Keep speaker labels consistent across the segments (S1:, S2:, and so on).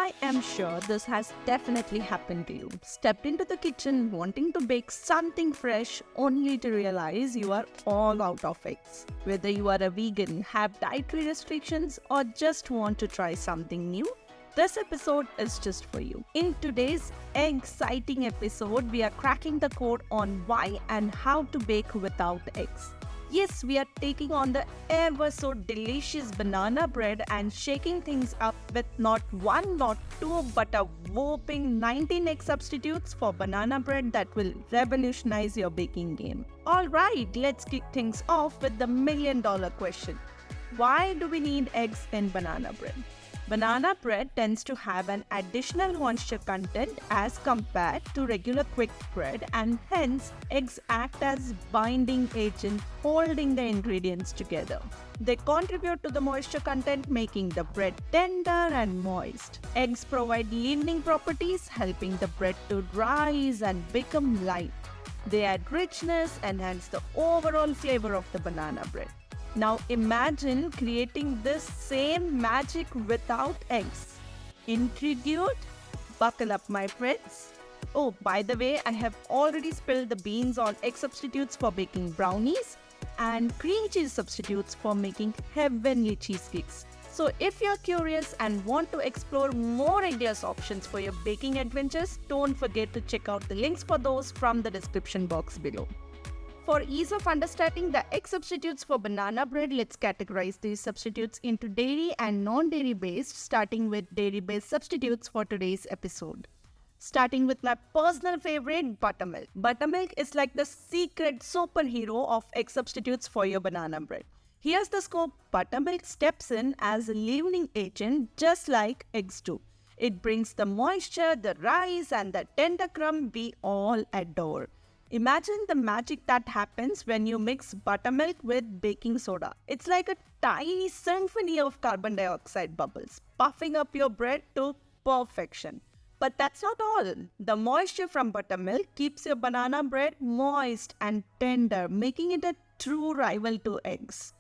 S1: I am sure this has definitely happened to you. Stepped into the kitchen wanting to bake something fresh only to realize you are all out of eggs. Whether you are a vegan, have dietary restrictions, or just want to try something new, this episode is just for you. In today's exciting episode, we are cracking the code on why and how to bake without eggs. Yes, we are taking on the ever so delicious banana bread and shaking things up with not one, not two, but a whopping 19 egg substitutes for banana bread that will revolutionize your baking game. Alright, let's kick things off with the $1,000,000 question. Why do we need eggs in banana bread? Banana bread tends to have an additional moisture content as compared to regular quick bread, and hence eggs act as binding agent holding the ingredients together. They contribute to the moisture content, making the bread tender and moist. Eggs provide leavening properties, helping the bread to rise and become light. They add richness, enhance the overall flavor of the banana bread. Now imagine creating this same magic without eggs. Intrigued? Buckle up, my friends. Oh, by the way, I have already spilled the beans on egg substitutes for baking brownies and cream cheese substitutes for making heavenly cheesecakes. So if you're curious and want to explore more eggless options for your baking adventures, don't forget to check out the links for those from the description box below. For ease of understanding the egg substitutes for banana bread, let's categorize these substitutes into dairy and non-dairy based, starting with dairy-based substitutes for today's episode. Starting with my personal favorite, buttermilk. Buttermilk is like the secret superhero of egg substitutes for your banana bread. Here's the scope. Buttermilk steps in as a leavening agent just like eggs do. It brings the moisture, the rise, and the tender crumb we all adore. Imagine the magic that happens when you mix buttermilk with baking soda. It's like a tiny symphony of carbon dioxide bubbles, puffing up your bread to perfection. But that's not all. The moisture from buttermilk keeps your banana bread moist and tender, making it a true rival to eggs.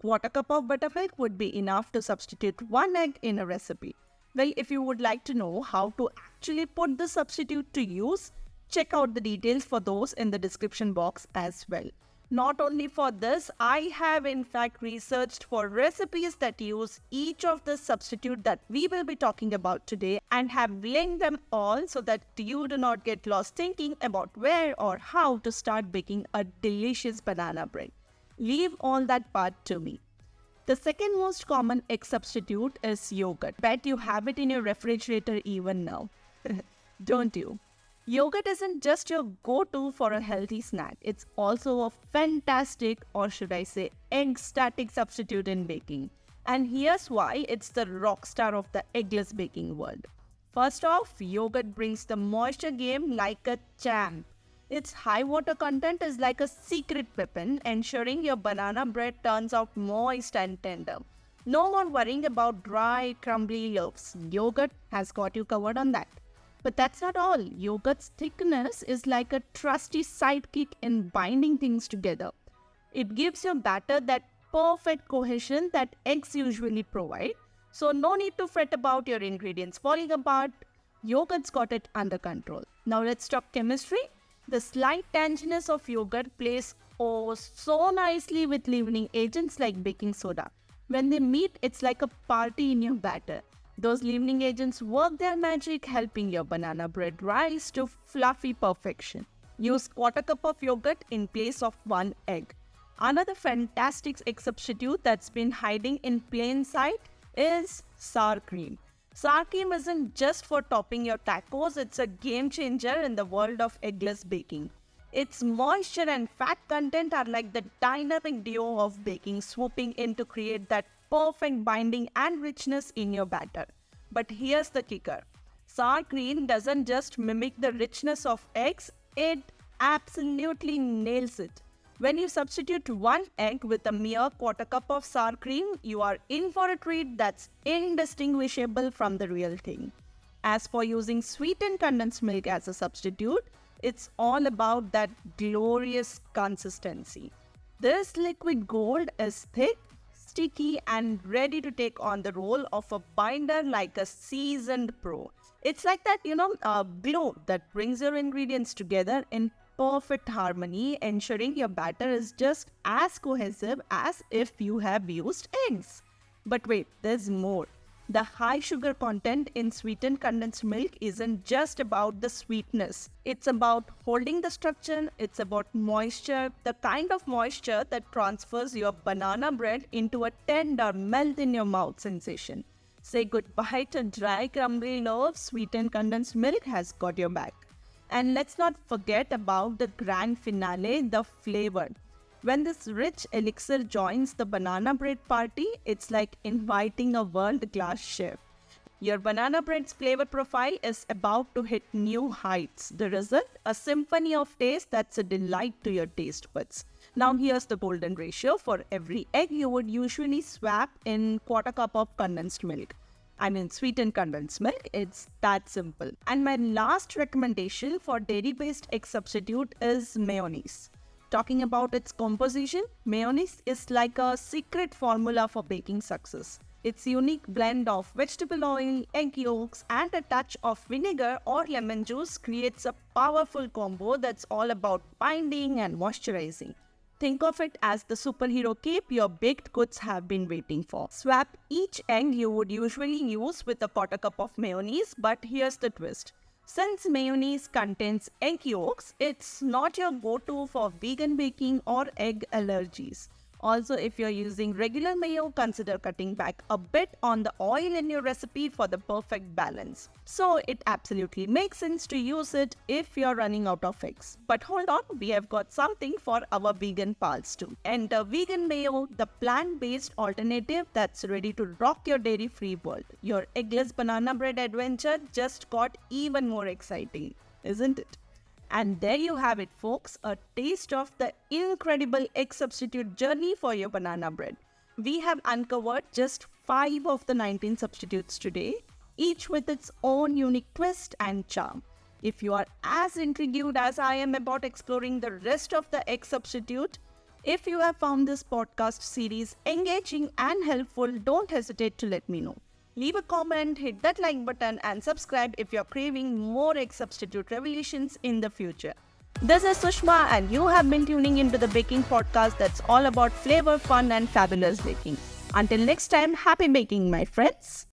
S1: Quarter cup of buttermilk would be enough to substitute 1 egg in a recipe. Well, if you would like to know how to actually put the substitute to use, check out the details for those in the description box as well. Not only for this, I have in fact researched for recipes that use each of the substitute that we will be talking about today and have linked them all so that you do not get lost thinking about where or how to start baking a delicious banana bread. Leave all that part to me. The second most common egg substitute is yogurt. Bet you have it in your refrigerator even now. Don't you? Yogurt isn't just your go-to for a healthy snack. It's also a fantastic, or should I say, egg-static substitute in baking. And here's why it's the rock star of the eggless baking world. First off, yogurt brings the moisture game like a champ. Its high water content is like a secret weapon, ensuring your banana bread turns out moist and tender. No more worrying about dry, crumbly loaves. Yogurt has got you covered on that. But that's not all. Yogurt's thickness is like a trusty sidekick in binding things together. It gives your batter that perfect cohesion that eggs usually provide. So no need to fret about your ingredients falling apart. Yogurt's got it under control. Now let's talk chemistry. The slight tanginess of yogurt plays so nicely with leavening agents like baking soda. When they meet, it's like a party in your batter. Those leavening agents work their magic, helping your banana bread rise to fluffy perfection. Use quarter cup of yogurt in place of 1 egg. Another fantastic egg substitute that's been hiding in plain sight is sour cream. Sour cream isn't just for topping your tacos, it's a game changer in the world of eggless baking. Its moisture and fat content are like the dynamic duo of baking, swooping in to create that perfect binding and richness in your batter. But here's the kicker. Sour cream doesn't just mimic the richness of eggs, it absolutely nails it. When you substitute 1 egg with a mere quarter cup of sour cream, you are in for a treat that's indistinguishable from the real thing. As for using sweetened condensed milk as a substitute, it's all about that glorious consistency. This liquid gold is thick, sticky and ready to take on the role of a binder like a seasoned pro. It's like that, glue that brings your ingredients together in perfect harmony, ensuring your batter is just as cohesive as if you have used eggs. But wait, there's more. The high sugar content in sweetened condensed milk isn't just about the sweetness. It's about holding the structure, it's about moisture, the kind of moisture that transfers your banana bread into a tender melt in your mouth sensation. Say goodbye to dry, crumbly loaves, sweetened condensed milk has got your back. And let's not forget about the grand finale, the flavor. When this rich elixir joins the banana bread party, it's like inviting a world-class chef. Your banana bread's flavor profile is about to hit new heights. The result? A symphony of taste that's a delight to your taste buds. Now here's the golden ratio. For every egg, you would usually swap in quarter cup of condensed milk. I mean sweetened condensed milk. It's that simple. And my last recommendation for dairy-based egg substitute is mayonnaise. Talking about its composition, mayonnaise is like a secret formula for baking success. Its unique blend of vegetable oil, egg yolks, and a touch of vinegar or lemon juice creates a powerful combo that's all about binding and moisturizing. Think of it as the superhero cape your baked goods have been waiting for. Swap each egg you would usually use with a quarter cup of mayonnaise, but here's the twist. Since mayonnaise contains egg yolks, it's not your go-to for vegan baking or egg allergies. Also, if you're using regular mayo, consider cutting back a bit on the oil in your recipe for the perfect balance. So it absolutely makes sense to use it if you're running out of eggs. But hold on, we have got something for our vegan pals too. Enter vegan mayo, the plant-based alternative that's ready to rock your dairy-free world. Your eggless banana bread adventure just got even more exciting, isn't it? And there you have it, folks, a taste of the incredible egg substitute journey for your banana bread. We have uncovered just 5 of the 19 substitutes today, each with its own unique twist and charm. If you are as intrigued as I am about exploring the rest of the egg substitute, if you have found this podcast series engaging and helpful, don't hesitate to let me know. Leave a comment, hit that like button and subscribe if you're craving more egg substitute revelations in the future. This is Sushma and you have been tuning into the baking podcast that's all about flavor, fun and fabulous baking. Until next time, happy baking my friends.